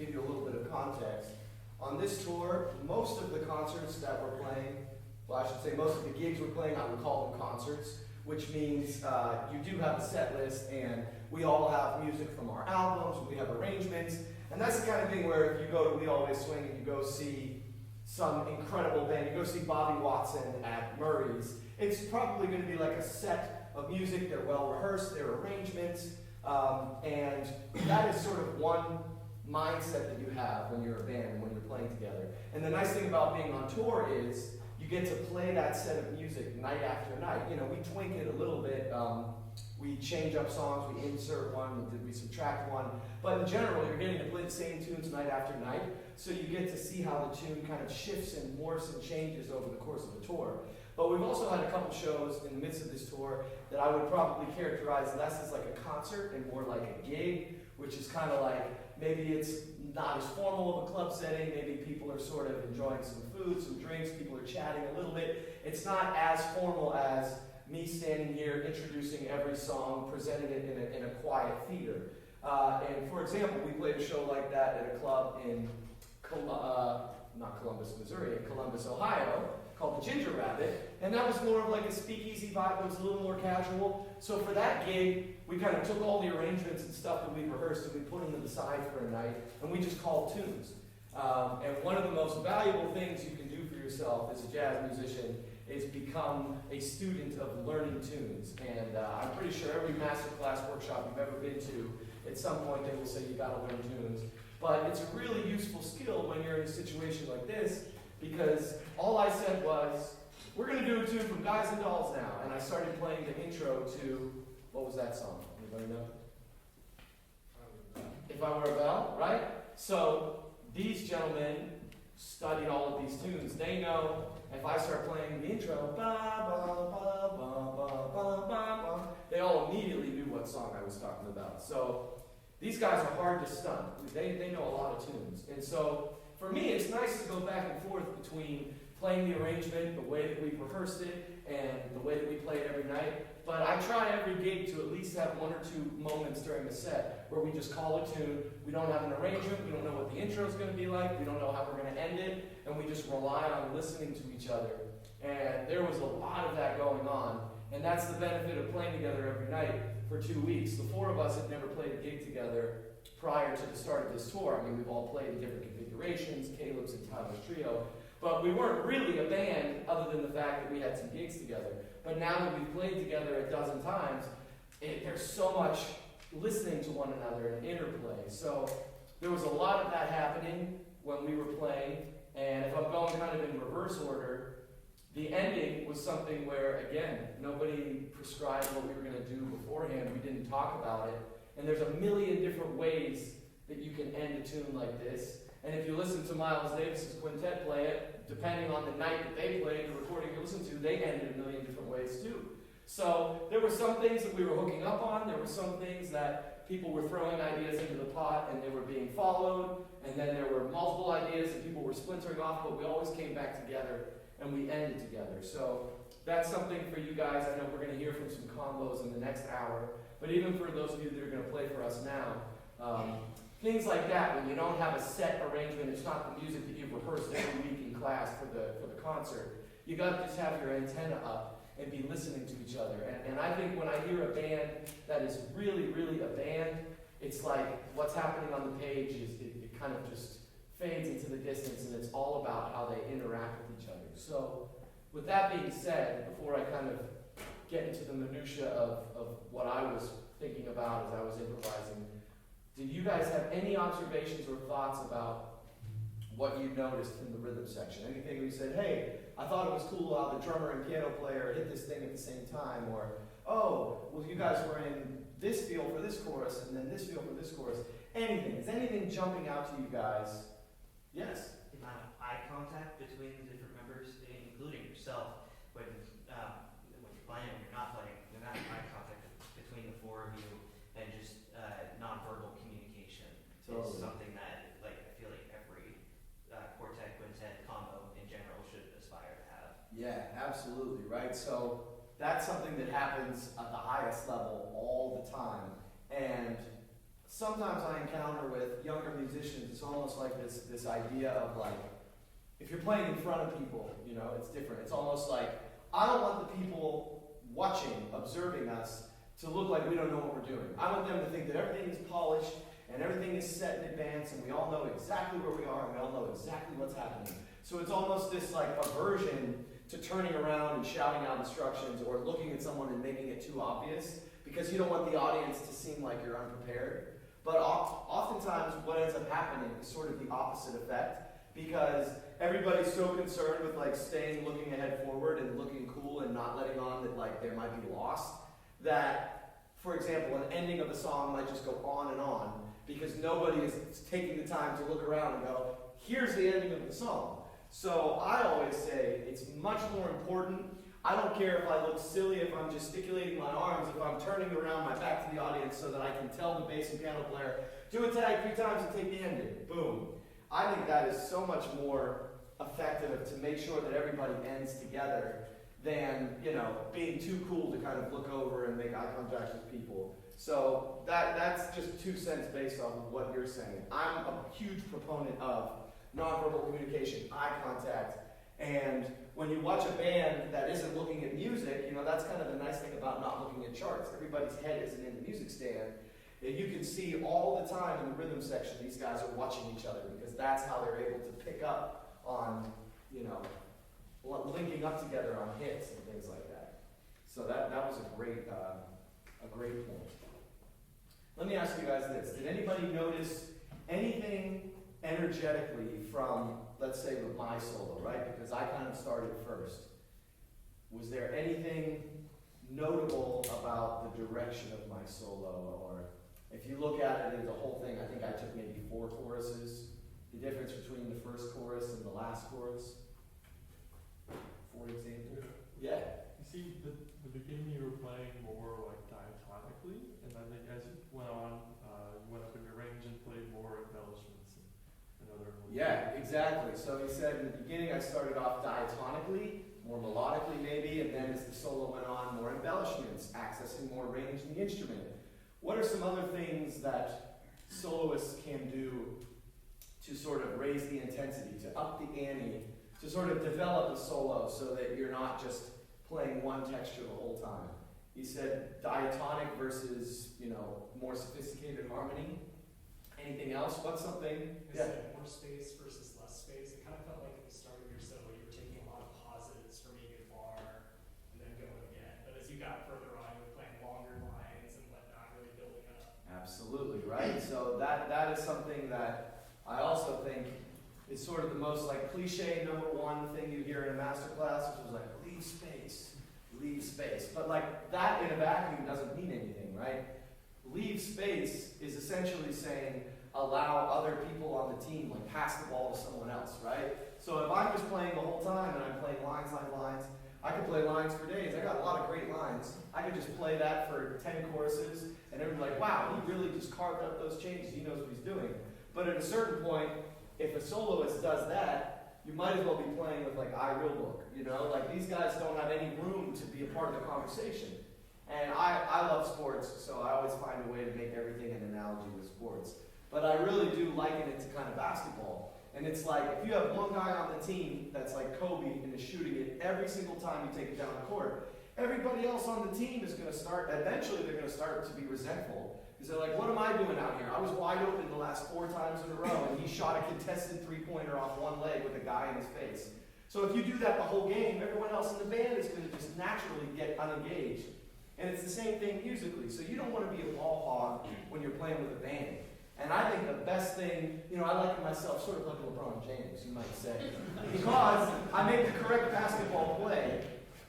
give you a little bit of context. On this tour, most of the concerts that we're playing, well, I should say most of the gigs we're playing, I would call them concerts, which means you do have a set list, and we all have music from our albums, we have arrangements, and that's the kind of thing where if you go to We Always Swing and you go see some incredible band, you go see Bobby Watson at Murray's, it's probably going to be like a set of music, they're well rehearsed, they're arrangements, and that is sort of one mindset that you have when you're a band and when you're playing together. And the nice thing about being on tour is you get to play that set of music night after night. You know, we twink it a little bit. We change up songs, we insert one, we subtract one. But in general, you're getting to play the same tunes night after night, so you get to see how the tune kind of shifts and morphs and changes over the course of the tour. But we've also had a couple shows in the midst of this tour that I would probably characterize less as like a concert and more like a gig, which is kind of like, maybe it's not as formal of a club setting, maybe people are sort of enjoying some food, some drinks, people are chatting a little bit. It's not as formal as me standing here introducing every song, presenting it in a quiet theater. And for example, we played a show like that at a club in not Columbus, Missouri, in Columbus, Ohio, called the Ginger Rabbit, and that was more of like a speakeasy vibe. It was a little more casual. So for that gig, we kind of took all the arrangements and stuff that we rehearsed and we put them to the side for a night, and we just called tunes. And one of the most valuable things you can do for yourself as a jazz musician is become a student of learning tunes. And I'm pretty sure every masterclass workshop you've ever been to, at some point they will say you gotta learn tunes. But it's a really useful skill when you're in a situation like this, because all I said was, we're going to do a tune from Guys and Dolls now. And I started playing the intro to, what was that song? Anybody know? If I Were a Bell, right? So these gentlemen studied all of these tunes. They know if I start playing the intro, ba, ba, ba, ba, ba, ba, ba, ba, they all immediately knew what song I was talking about. So these guys are hard to stun. They know a lot of tunes. And so for me, it's nice to go back and forth between playing the arrangement, the way that we've rehearsed it, and the way that we play it every night. But I try every gig to at least have one or two moments during the set where we just call a tune. We don't have an arrangement. We don't know what the intro is going to be like. We don't know how we're going to end it. And we just rely on listening to each other. And there was a lot of that going on. And that's the benefit of playing together every night for 2 weeks. The four of us had never played a gig together prior to the start of this tour. I mean, we've all played in different configurations, Caleb's and Tyler's trio. But we weren't really a band other than the fact that we had some gigs together. But now that we've played together a dozen times, there's so much listening to one another and interplay. So there was a lot of that happening when we were playing. And if I'm going kind of in reverse order, the ending was something where, again, nobody prescribed what we were going to do beforehand. We didn't talk about it. And there's a million different ways that you can end a tune like this. And if you listen to Miles Davis's quintet play it, depending on the night that they played, the recording you listen to, they ended a million different ways too. So there were some things that we were hooking up on. There were some things that people were throwing ideas into the pot and they were being followed. And then there were multiple ideas and people were splintering off, but we always came back together and we ended together. So that's something for you guys. I know we're going to hear from some combos in the next hour. But even for those of you that are going to play for us now, things like that, when you don't have a set arrangement, it's not the music that you've rehearsed every week in class for the concert. You got to just have your antenna up and be listening to each other. And I think when I hear a band that is really, really a band, it's like what's happening on the page it kind of just fades into the distance, and it's all about how they interact with each other. So with that being said, before I kind of get into the minutia of what I was thinking about as I was improvising, did you guys have any observations or thoughts about what you noticed in the rhythm section? Anything where you said, hey, I thought it was cool how the drummer and piano player hit this thing at the same time, or, oh, well, you guys were in this feel for this chorus, and then this feel for this chorus. Anything. Is anything jumping out to you guys? Yes? The amount of eye contact between the different members, including yourself, when you're playing, when you're not playing, the amount of eye contact between the four of you, and just nonverbal communication is something that, like, I feel like every quartet, quintet combo in general should aspire to have. Yeah, absolutely, right? So that's something that happens at the highest level all the time. And sometimes I encounter with younger musicians, it's almost like this idea of like, if you're playing in front of people, you know, it's different. It's almost like, I don't want the people watching, observing us, to look like we don't know what we're doing. I want them to think that everything is polished and everything is set in advance and we all know exactly where we are and we all know exactly what's happening. So it's almost this like aversion to turning around and shouting out instructions or looking at someone and making it too obvious because you don't want the audience to seem like you're unprepared. But oftentimes what ends up happening is sort of the opposite effect because everybody's so concerned with like staying looking ahead forward and looking cool and not letting on that like there might be lost that, for example, an ending of a song might just go on because nobody is taking the time to look around and go, here's the ending of the song. So I always say it's much more important. I don't care if I look silly, if I'm gesticulating my arms, if I'm turning around my back to the audience so that I can tell the bass and piano player, do a tag 3 times and take the ending. Boom. I think that is so much more effective to make sure that everybody ends together than, you know, being too cool to kind of look over and make eye contact with people. So that's just 2 cents based off of what you're saying. I'm a huge proponent of nonverbal communication, eye contact, and when you watch a band that isn't looking at music, you know, that's kind of the nice thing about not looking at charts. Everybody's head isn't in the music stand. And you can see all the time in the rhythm section, these guys are watching each other because that's how they're able to pick up on, you know, linking up together on hits and things like that. So that was a great point. Let me ask you guys this. Did anybody notice anything energetically from, let's say, with my solo, right? Because I kind of started first. Was there anything notable about the direction of my solo? Or if you look at it as a whole thing, I think I took maybe 4 choruses. The difference between the first chorus and the last chorus, for example. Yeah. You see, the beginning you were playing more like diatonically, and then as it went on, you went up in your range and played more embellishments and other. Yeah, exactly. So he said in the beginning I started off diatonically, more melodically maybe, and then as the solo went on, more embellishments, accessing more range in the instrument. What are some other things that soloists can do to sort of raise the intensity, to up the ante, to sort of develop a solo so that you're not just playing one texture the whole time? He said diatonic versus, you know, more sophisticated harmony. Anything else? What's something? Yeah. More space versus less space. It kind of felt like at the start of your solo, you were taking a lot of pauses from a good bar and then going again. But as you got further on, you were playing longer lines and whatnot, really building up. Absolutely, right? So that is something that I also think is sort of the most like cliche number 1 thing you hear in a master class, which was like, leave space, leave space. But like that in a vacuum doesn't mean anything, right? Leave space is essentially saying allow other people on the team, like pass the ball to someone else, right? So if I'm just playing the whole time and I'm playing lines, I could play lines for days. I got a lot of great lines. I could just play that for 10 choruses and everyone's like, wow, he really just carved up those changes. He knows what he's doing. But at a certain point, if a soloist does that, you might as well be playing with like iRealBook, you know? Like these guys don't have any room to be a part of the conversation. And I love sports, so I always find a way to make everything an analogy with sports. But I really do liken it to kind of basketball. And it's like, if you have one guy on the team that's like Kobe and is shooting it every single time you take it down the court, everybody else on the team is going to start, eventually they're going to start to be resentful. Because they're like, what am I doing out here? I was wide open the last 4 times in a row, and he shot a contested 3-pointer off one leg with a guy in his face. So if you do that the whole game, everyone else in the band is going to just naturally get unengaged. And it's the same thing musically. So you don't want to be a ball hog when you're playing with a band. And I think the best thing, you know, I like myself sort of like LeBron James, you might say, because I make the correct basketball play,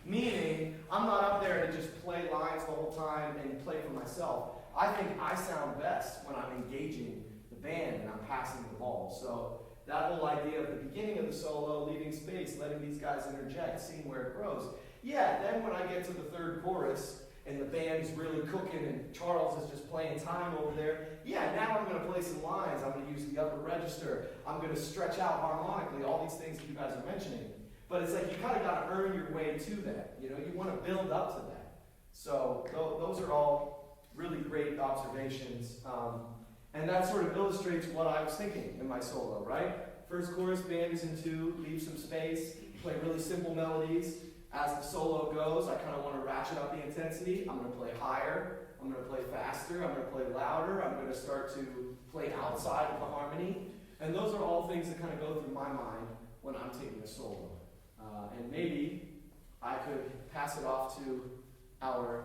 meaning I'm not up there to just play lines the whole time and play for myself. I think I sound best when I'm engaging the band and I'm passing the ball. So that whole idea of the beginning of the solo, leaving space, letting these guys interject, seeing where it grows. Yeah, then when I get to the 3rd chorus, and the band's really cooking and Charles is just playing time over there, yeah, now I'm going to play some lines. I'm going to use the upper register. I'm going to stretch out harmonically, all these things that you guys are mentioning. But it's like you kind of got to earn your way to that. You know, you want to build up to that. So those are all really great observations. And that sort of illustrates what I was thinking in my solo, right? First chorus, band is in 2, leave some space, play really simple melodies. As the solo goes, I kind of want to ratchet up the intensity. I'm going to play higher, I'm going to play faster, I'm going to play louder, I'm going to start to play outside of the harmony. And those are all things that kind of go through my mind when I'm taking a solo. And maybe I could pass it off to our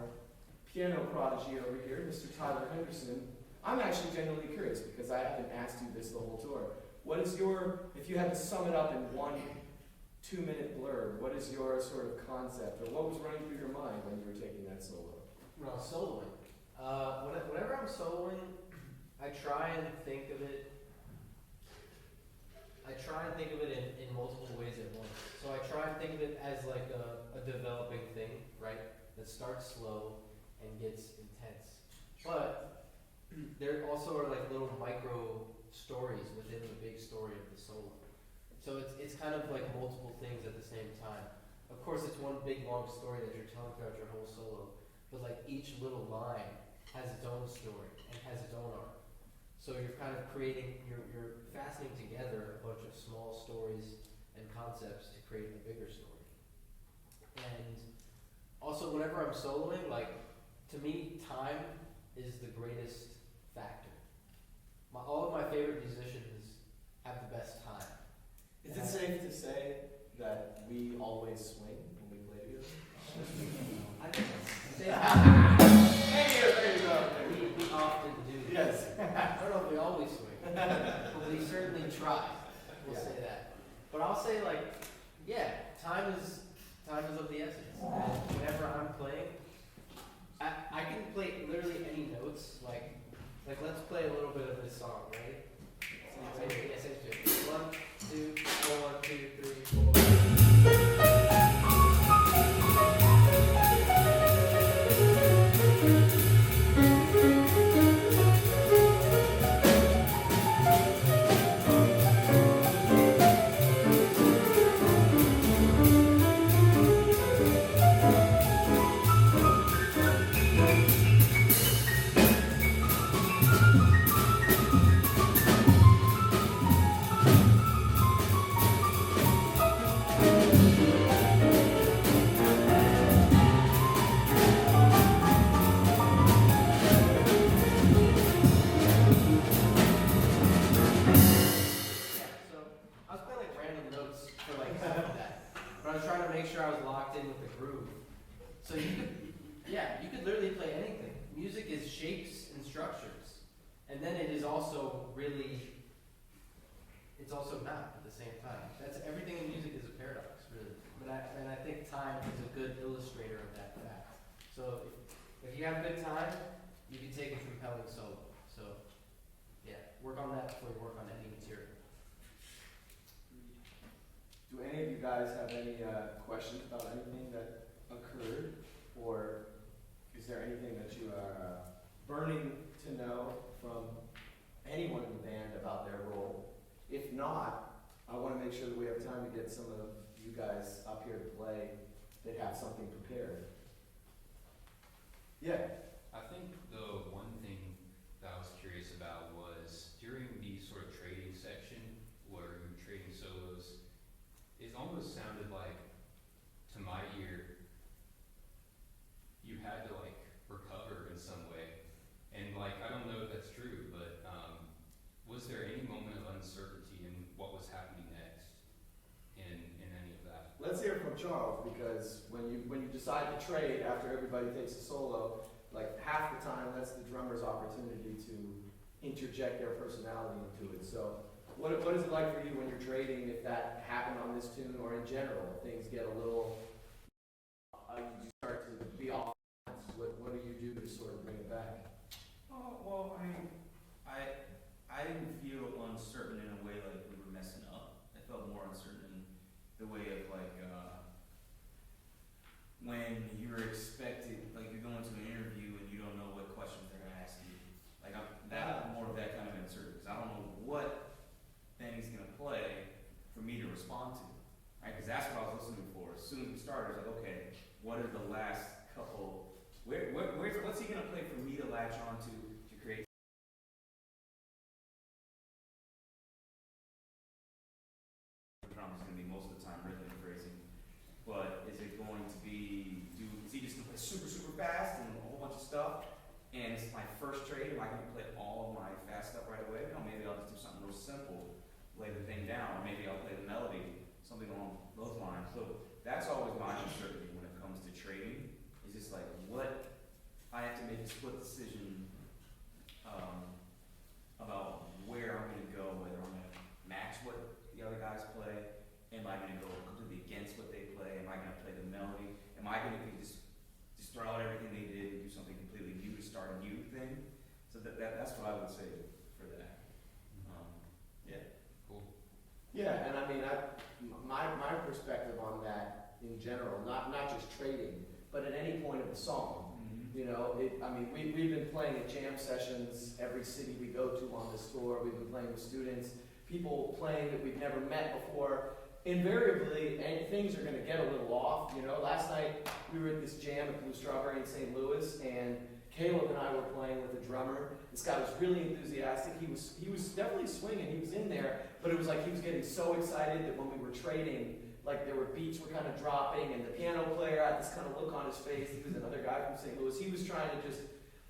piano prodigy over here, Mr. Tyler Henderson. I'm actually genuinely curious because I haven't asked you this the whole tour. What is your, if you had to sum it up in 1 2-minute blurb, what is your sort of concept, or what was running through your mind when you were taking that solo? When I was soloing, whenever I'm soloing, I try and think of it. In multiple ways at once. So I try and think of it as like a developing thing, right? That starts slow and gets intense. But there also are like little micro stories within the big story of the solo. So it's kind of like multiple things at the same time. Of course, it's one big long story that you're telling throughout your whole solo, but like each little line has its own story and has its own arc. So you're kind of creating, you're fastening together a bunch of small stories and concepts to create a bigger story. And also, whenever I'm soloing, like, to me, time is the greatest factor. All of my favorite musicians have the best time. Is it safe to say that we always swing when we play together? I think There you go. we often do. Yes. I don't know if we always swing, but we certainly try. We'll Yeah. say that. But I'll say, like, yeah, time is of the essence. And whenever I'm playing, I can play literally any notes. Like let's play a little bit of this song, right? Yes, it's 1, 2, 4, 1, 2, 3, 4. So you could literally play anything. Music is shapes and structures, and then it is also really, it's also not at the same time. That's everything in music is a paradox, really. And I think time is a good illustrator of that fact. So if you have a good time, you can take a compelling solo. So yeah, work on that before you work on any material. Do any of you guys have any questions about anything that occurred, or is there anything that you are burning to know from anyone in the band about their role? If not, I want to make sure that we have time to get some of you guys up here to play that have something prepared. Yeah. I think the one thing that I was curious about was during the sort of trading section where you're trading solos, it almost sounded like, to my ear, you had to like recover in some way. And like, I don't know if that's true, but was there any moment of uncertainty in what was happening next in any of that? Let's hear from Charles, because when you decide to trade after everybody takes a solo, like half the time that's the drummer's opportunity to interject their personality into it. So what is it like for you when you're trading, if that happened on this tune or in general, things get a little, you start to be off, what do you do to sort of bring it back? Well, I mean, I didn't feel uncertain in a way like we were messing up. I felt more uncertain in the way of like, when you're expected, like you're going to an interview and you don't know what questions they're gonna ask you. Like more of that kind of uncertainty, because I don't know what Benny's gonna play for me to respond to, right? Because that's what I was listening for. As soon as we started, I was like, okay, what are the last couple? What's he gonna play for me to latch on to most of the time, rhythm and phrasing. But is it going to be, is he just gonna play super, super fast and a whole bunch of stuff? And it's my first trade, am I gonna play all of my fast stuff right away? No, maybe I'll just do something real simple, lay the thing down, or maybe I'll play the melody, something along those lines. So that's always my uncertainty when it comes to trading, is just like what, I have to make a split decision, about where I'm gonna go, whether I'm gonna match what the other guys play, am I gonna go completely against what they play, am I gonna play the melody, am I gonna just throw out everything they did and do something completely new to start a new thing? So that's what I would say for that. Yeah. Cool. Yeah, and I mean, my perspective on that in general, not just trading, but at any point of the song. You know, we've been playing at jam sessions every city we go to on this tour. We've been playing with students, people playing that we've never met before. Invariably, things are going to get a little off. You know, last night we were at this jam at Blue Strawberry in St. Louis, and Caleb and I were playing with a drummer. This guy was really enthusiastic. He was definitely swinging. He was in there, but it was like he was getting so excited that when we were trading, like there were beats were kind of dropping, and the piano player had this kind of look on his face. He was another guy from St. Louis. He was trying to just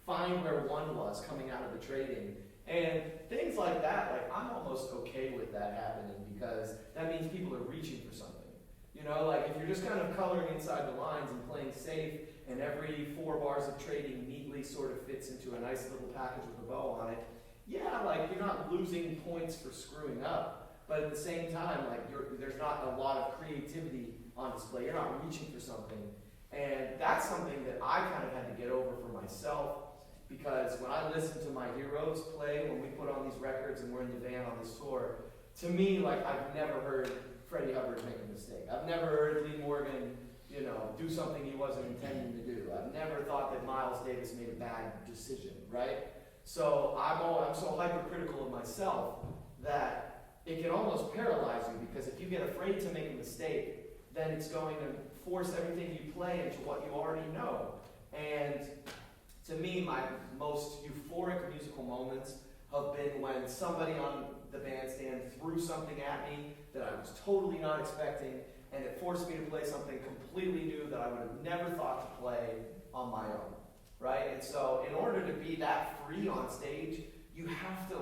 find where one was coming out of the trading. And things like that, like I'm almost okay with that happening because that means people are reaching for something. You know, like if you're just kind of coloring inside the lines and playing safe and every 4 bars of trading neatly sort of fits into a nice little package with a bow on it, yeah, like you're not losing points for screwing up. But at the same time, like there's not a lot of creativity on display. You're not reaching for something. And that's something that I kind of had to get over for myself because when I listen to my heroes play, when we put on these records and we're in the van on this tour, to me, like I've never heard Freddie Hubbard make a mistake. I've never heard Lee Morgan, you know, do something he wasn't intending to do. I've never thought that Miles Davis made a bad decision, right? So I'm so hypercritical of myself that it can almost paralyze you because if you get afraid to make a mistake, then it's going to force everything you play into what you already know. And to me, my most euphoric musical moments have been when somebody on the bandstand threw something at me that I was totally not expecting, and it forced me to play something completely new that I would have never thought to play on my own, right? And so in order to be that free on stage, you have to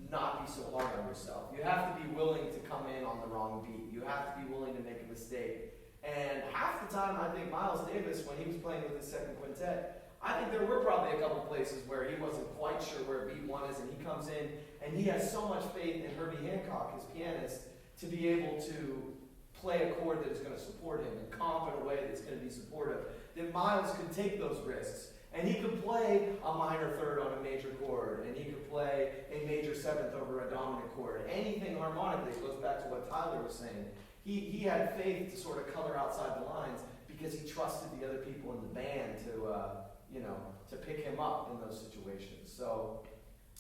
not be so hard on yourself. You have to be willing to come in on the wrong beat. You have to be willing to make a mistake. And half the time, I think Miles Davis, when he was playing with his second quintet, I think there were probably a couple places where he wasn't quite sure where beat 1 is, and he comes in and he has so much faith in Herbie Hancock, his pianist, to be able to play a chord that is going to support him and comp in a way that's going to be supportive. That Miles could take those risks. And he could play a minor third on a major chord, and he could play a major 7th over a dominant chord. Anything harmonically, it goes back to what Tyler was saying. He had faith to sort of color outside the lines because he trusted the other people in the band to pick him up in those situations. So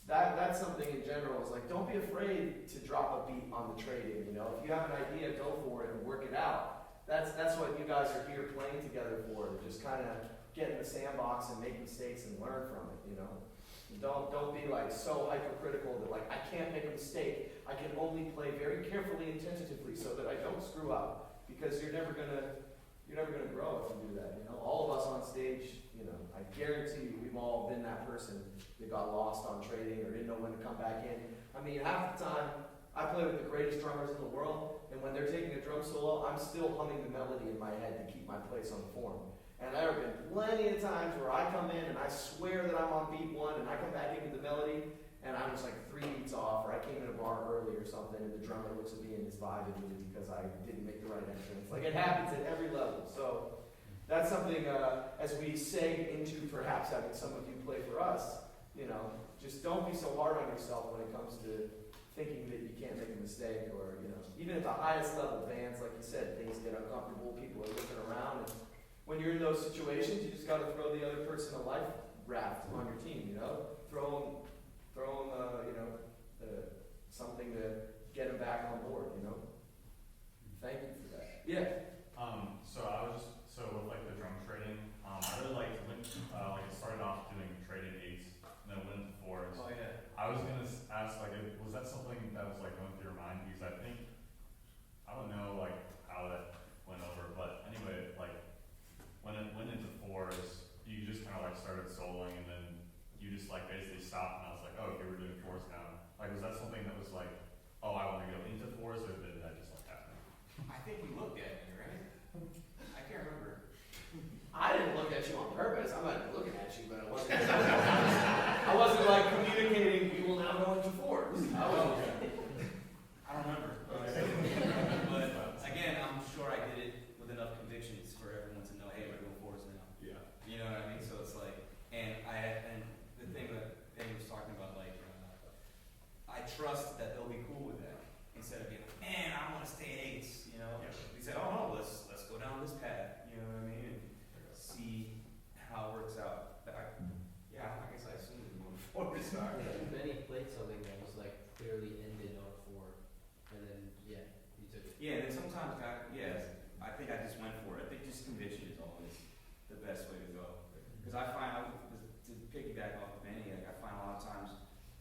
that's something in general is like, don't be afraid to drop a beat on the trading. You know, if you have an idea, go for it and work it out. That's what you guys are here playing together for, to just kind of get in the sandbox and make mistakes and learn from it, you know. Don't be like so hypercritical that like I can't make a mistake. I can only play very carefully and tentatively so that I don't screw up, because you're never gonna grow if you do that, you know. All of us on stage, you know, I guarantee you we've all been that person that got lost on trading or didn't know when to come back in. I mean, half the time I play with the greatest drummers in the world, and when they're taking a drum solo, I'm still humming the melody in my head to keep my place on the form. And there have been plenty of times where I come in and I swear that I'm on beat 1 and I come back into the melody and I'm just like 3 beats off, or I came in a bar early or something and the drummer looks at me and is vibing with me because I didn't make the right entrance. Like it happens at every level. So that's something as we seg into perhaps having some of you play for us, you know, just don't be so hard on yourself when it comes to thinking that you can't make a mistake, or, you know, even at the highest level bands, like you said, things get uncomfortable, people are looking around, and when you're in those situations, you just got to throw the other person a life raft on your team, you know? Throw them something to get them back on board, you know? Thank you for that. Yeah. So with like the drum trading, I really liked when like it started off doing trading 8s, and then went into 4s. Oh yeah. I was gonna ask, like, was that something that was like going through your mind? Because I think, I don't know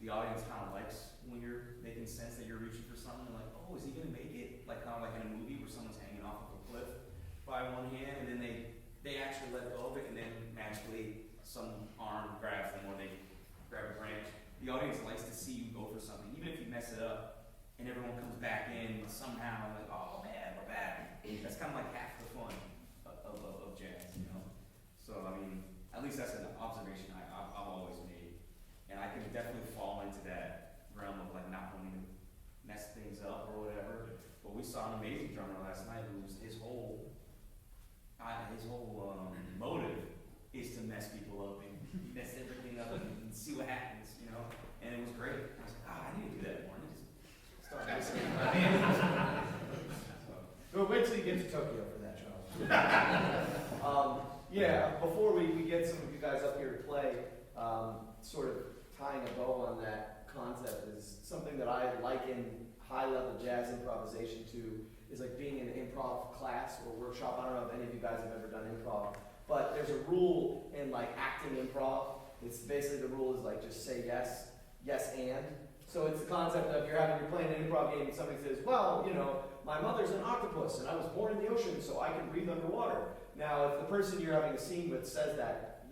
the audience kind of likes when you're making sense that you're reaching for something, like, oh, is he gonna make it? Like kind of like in a movie where someone's hanging off of a cliff by one hand, and then they actually let go of it, and then magically some arm grabs them or they grab a branch. The audience likes to see you go for something, even if you mess it up, and everyone comes back in somehow, like, oh man, we're back. That's kind of like half the fun of jazz, you know? So, I mean, at least that's an observation I've always made. And I can definitely fall into that realm of like not wanting to mess things up or whatever. But we saw an amazing drummer last night whose his whole motive is to mess people up and mess everything up and see what happens, you know? And it was great. I was like, I need to do that more. I need to start messing Well, wait till you get to Tokyo for that, Charles. Yeah, before we get some of you guys up here to play, sort of tying a bow on that concept is something that I liken high-level jazz improvisation to, is like being in an improv class or workshop. I don't know if any of you guys have ever done improv, but there's a rule in like acting improv. It's basically, the rule is like just say yes, yes and. So it's the concept of you're playing an improv game and somebody says, well, you know, my mother's an octopus and I was born in the ocean so I can breathe underwater. Now, if the person you're having a scene with says that,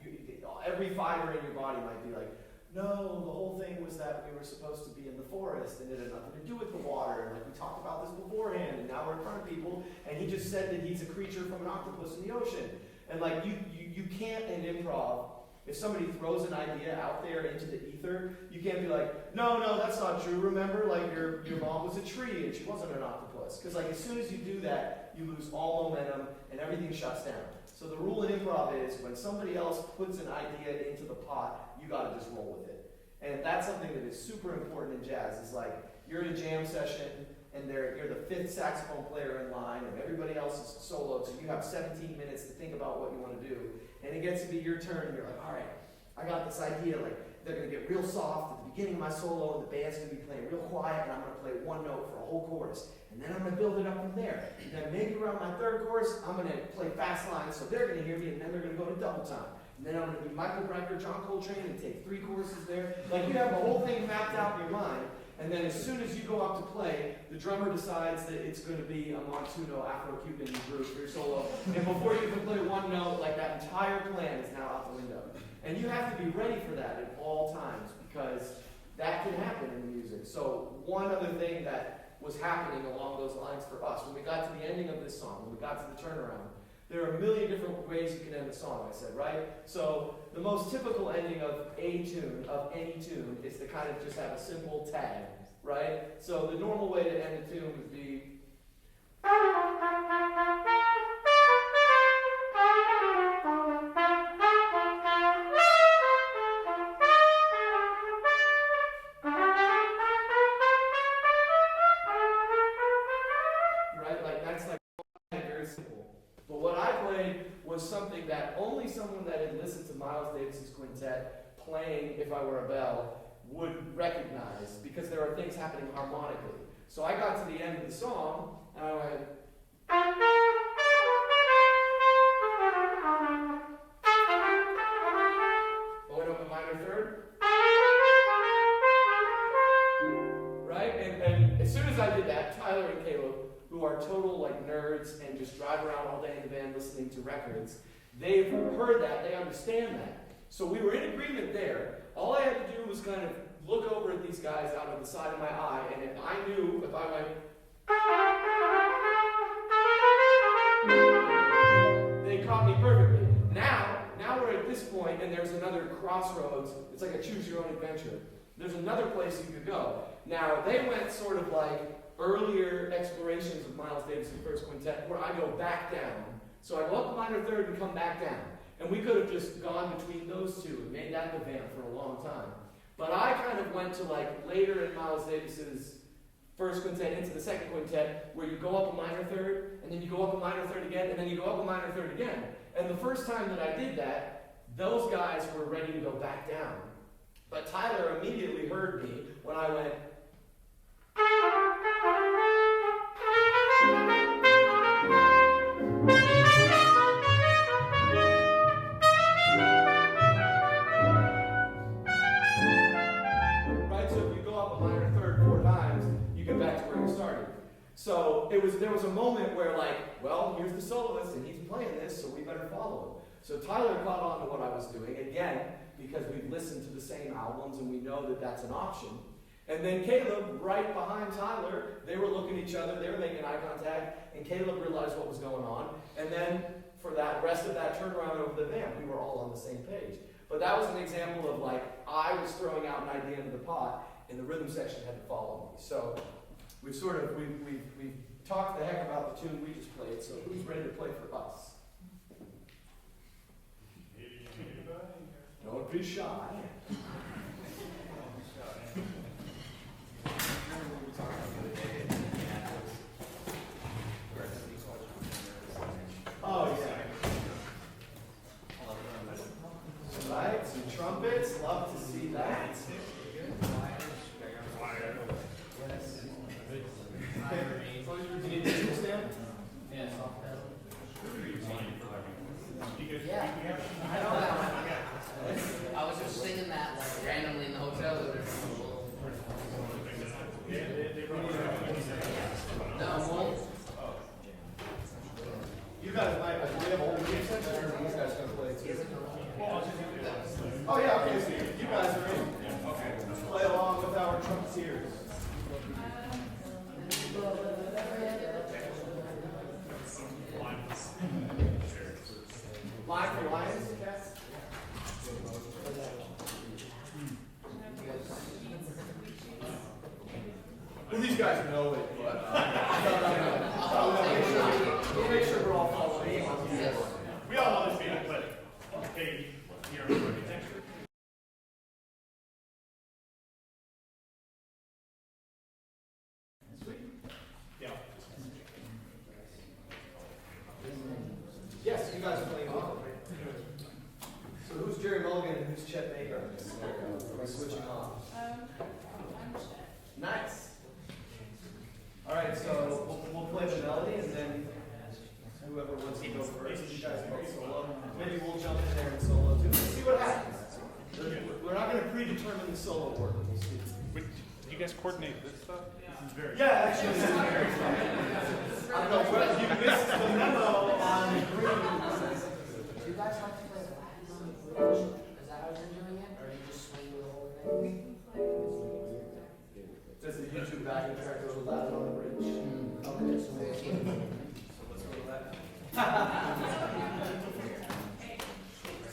every fiber in your body might be like, no, the whole thing was that we were supposed to be in the forest and it had nothing to do with the water, and like we talked about this beforehand, and now we're in front of people, and he just said that he's a creature from an octopus in the ocean. And like you can't in improv, if somebody throws an idea out there into the ether, you can't be like, no, that's not true. Remember, like your mom was a tree and she wasn't an octopus. Because like as soon as you do that, you lose all momentum and everything shuts down. So the rule in improv is when somebody else puts an idea into the pot, you got to just roll with it. And that's something that is super important in jazz. Is like you're in a jam session and you're the fifth saxophone player in line and everybody else is soloed, so you have 17 minutes to think about what you want to do. And it gets to be your turn and you're like, all right, I got this idea, like they're going to get real soft at the beginning of my solo and the band's going to be playing real quiet and I'm going to play one note for a whole chorus. And then I'm going to build it up from there. And then maybe around my third chorus, I'm going to play fast lines so they're going to hear me, and then they're going to go to double time. And then I'm going to be Michael Brecker, John Coltrane, and take 3 choruses there. Like you have the whole thing mapped out in your mind. And then as soon as you go up to play, the drummer decides that it's going to be a Montuno Afro-Cuban group for your solo. And before you can play one note, like that entire plan is now out the window. And you have to be ready for that at all times because that can happen in music. So one other thing that was happening along those lines for us, when we got to the ending of this song, when we got to the turnaround, there are a million different ways you can end a song, I said, right? So the most typical ending of a tune, of any tune, is to kind of just have a simple tag, right? So the normal way to end a tune would be was something that only someone that had listened to Miles Davis's quintet playing If I Were a Bell would recognize, because there are things happening harmonically. So I got to the end of the song, and I went, I went up a minor third, right? And as soon as I did that, Tyler and Caleb, who are total like nerds and just drive around all day in the van listening to records, they've heard that, they understand that. So we were in agreement there. All I had to do was kind of look over at these guys out of the side of my eye, and if I knew if I went, they caught me perfectly. Now we're at this point, and there's another crossroads. It's like a choose your own adventure. There's another place you could go. Now they went sort of like earlier explorations of Miles Davis's first quintet, where I go back down. So I go up a minor third and come back down. And we could have just gone between those two and made that the vamp for a long time. But I kind of went to like later in Miles Davis's first quintet into the second quintet, where you go up a minor third, and then you go up a minor third again, and then you go up a minor third again. And the first time that I did that, those guys were ready to go back down. But Tyler immediately heard me when I went, right? So there was a moment where like, well, here's the soloist and he's playing this, so we better follow him. So Tyler caught on to what I was doing, again, because we've listened to the same albums and we know that that's an option. And then Caleb, right behind Tyler, they were looking at each other, they were making eye contact, and Caleb realized what was going on. And then for that rest of that turnaround over the band, we were all on the same page. But that was an example of like, I was throwing out an idea into the pot, and the rhythm section had to follow me. So we've talked the heck about the tune we just played, so who's ready to play for us? Don't be shy. Oh, yeah. Right, some trumpets, love to see that. You need to stand? Yeah. I know that one. I was just singing that like randomly in the hotel. No, You guys might, do we have a whole game section, or are these guys gonna play too? Oh, yeah, okay, so you guys are in. Okay. Let's play along with our trumpeteers. Line for Lions, Cass? Well, these guys know it, but, we'll make sure we're all following. We all know this beat, but hey, here on architecture. Yes, you guys are playing well. So who's Jerry Mulligan and who's Chet Baker? Are we switching off? I'm Chet. Nice. All right, so we'll play the melody and then whoever wants to go first. You guys both solo. Maybe we'll jump in there and solo too. Let's see what happens. We're not going to predetermine the solo order. We'll see. Wait, do you guys coordinate this stuff? This is very. Yeah, actually, this is very fun. I don't know whether you missed the memo on green. do you guys like to play Latin on the bridge? Is that how you're doing it? Or are you just swinging the whole thing? Does the YouTube backing track go to Latin on the bridge? Okay, so we'll keep it. So let's go to that.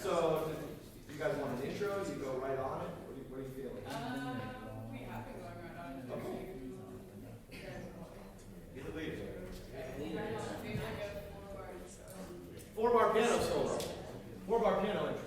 So, do you guys want an intro? Do you go right on it? What are you feeling? We have been going right on. Okay. Be the leader. Maybe like a 4 4-bar bar. piano solo. 4-bar piano intro.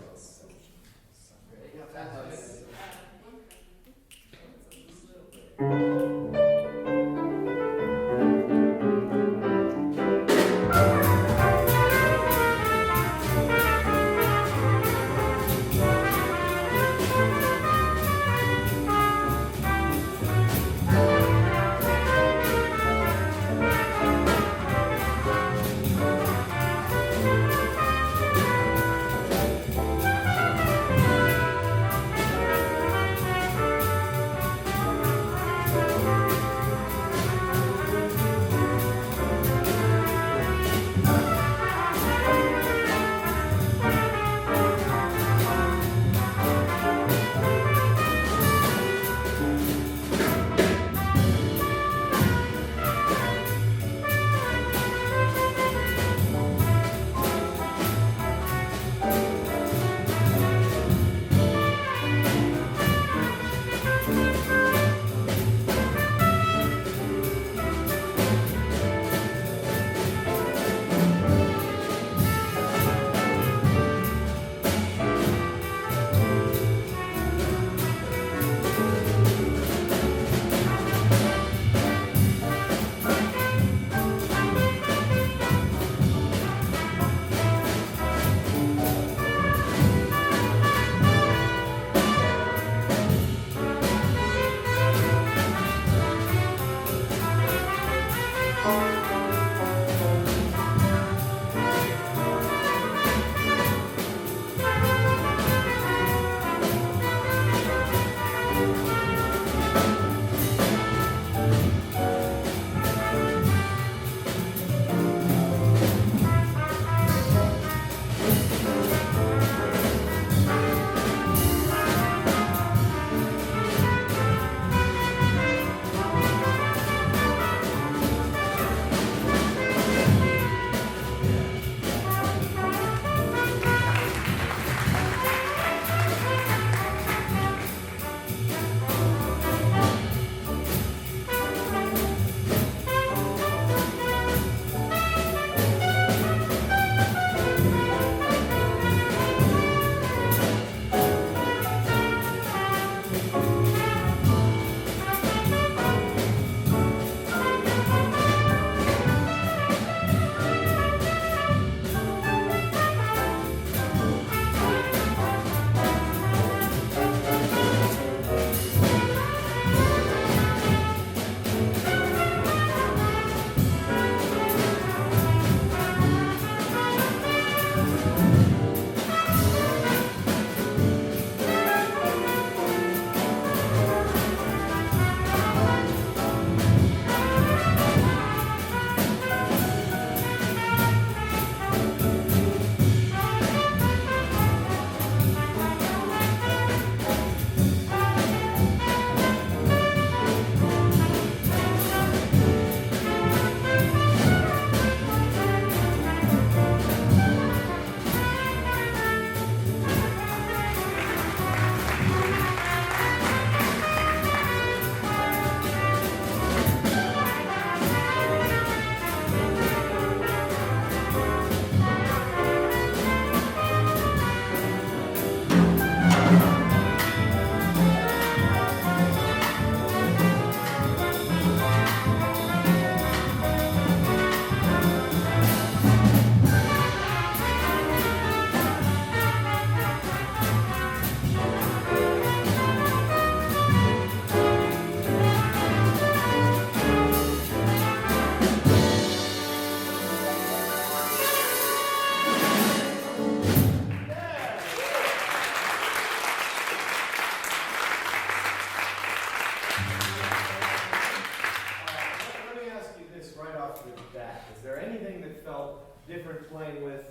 off the bat. Is there anything that felt different playing with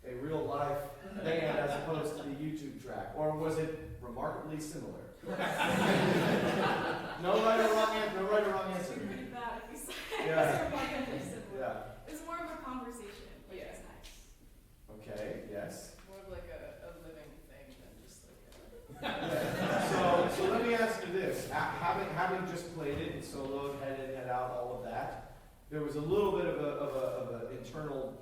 a real life band as opposed to the YouTube track? Or was it remarkably similar? No right or wrong answer. No right or wrong answer. It's pretty bad if you say Yeah. it's remarkably similar. Yeah. It's more of a conversation, which is nice. Okay. Yes. More of like a living thing than just like So let me ask you this: having just played it and soloed, head in, head out, all of that, there was a little bit of a internal,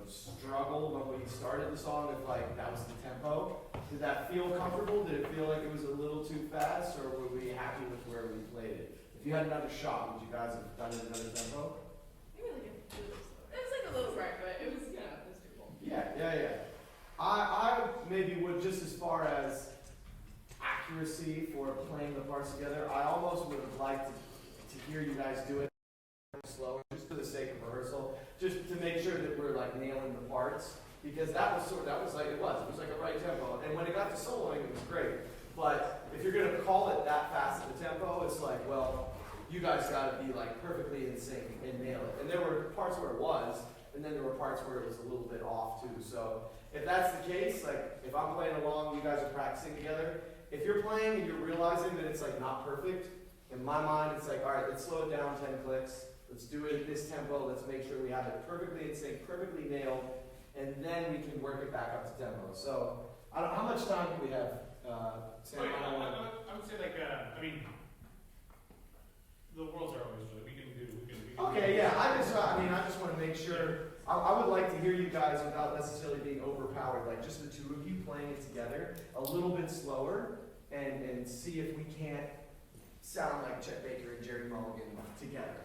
struggle when we started the song. If like that was the tempo, did that feel comfortable? Did it feel like it was a little too fast, or were we happy with where we played it? If you had another shot, would you guys have done it another tempo? maybe like a little slower. It was like a little right, but it was it was doable. Yeah. I maybe would, just as far as accuracy for playing the parts together, I almost would have liked to hear you guys do it slower, just for the sake of rehearsal, just to make sure that we're like nailing the parts, because that was like it was like a right tempo, and when it got to soloing, it was great. But if you're gonna call it that fast at the tempo, it's like, well, you guys got to be like perfectly in sync and nail it. And there were parts where it was, and then there were parts where it was a little bit off too. So if that's the case, like if I'm playing along, you guys are practicing together. If you're playing and you're realizing that it's like not perfect, in my mind it's like, all right, let's slow it down 10 clicks. Let's do it at this tempo. Let's make sure we have it perfectly in sync, perfectly nailed, and then we can work it back up to tempo. So how much time do we have? Sam, I would say like, the worlds are always really, we can do. Okay, yeah, I just want to make sure, I would like to hear you guys without necessarily being overpowered, like just the two of you playing it together, a little bit slower, and see if we can't sound like Chet Baker and Jerry Mulligan together,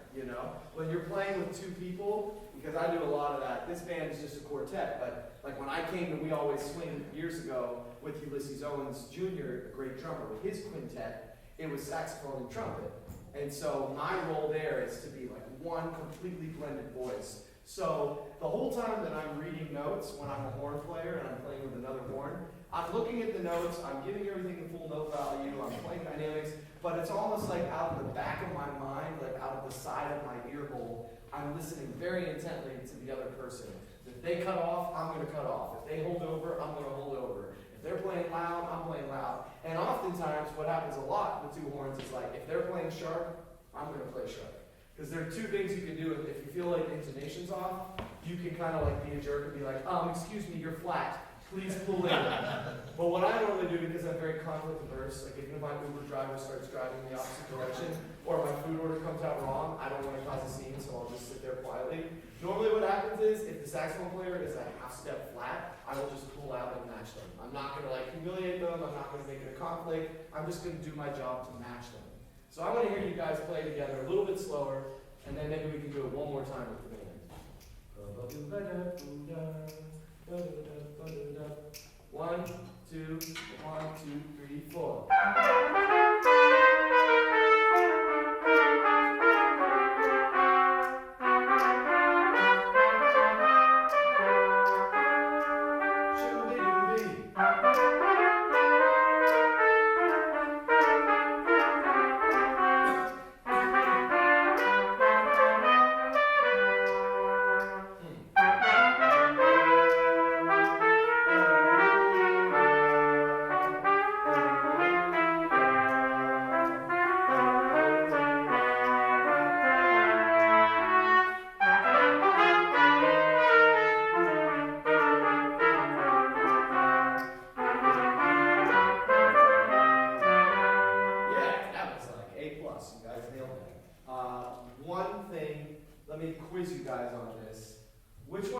When you're playing with two people, because I do a lot of that, this band is just a quartet, but like when I came to We Always Swing years ago with Ulysses Owens Jr., a great drummer, with his quintet, it was saxophone and trumpet. And so my role there is to be like one completely blended voice. So the whole time that I'm reading notes when I'm a horn player and I'm playing with another horn, I'm looking at the notes, I'm giving everything the full note value, I'm playing dynamics, but it's almost like out of the back of my mind, like out of the side of my ear hole, I'm listening very intently to the other person. If they cut off, I'm going to cut off. If they hold over, I'm going to hold over. If they're playing loud, I'm playing loud. And oftentimes, what happens a lot with two horns is like, if they're playing sharp, I'm going to play sharp. Because there are two things you can do. If you feel like the intonation's off, you can kind of like be a jerk and be like, excuse me, you're flat. Please pull in. But what I normally do, because I'm very conflict averse, like even if my Uber driver starts driving in the opposite direction, or my food order comes out wrong, I don't want to cause a scene, so I'll just sit there quietly. Normally what happens is, if the saxophone player is a half step flat, I will just pull out and match them. I'm not going to like humiliate them, I'm not going to make it a conflict, I'm just going to do my job to match them. So I want to hear you guys play together a little bit slower, and then maybe we can do it one more time with the band. 1, 2, 1, 2, 3, 4. One thing, let me quiz you guys on this. Which one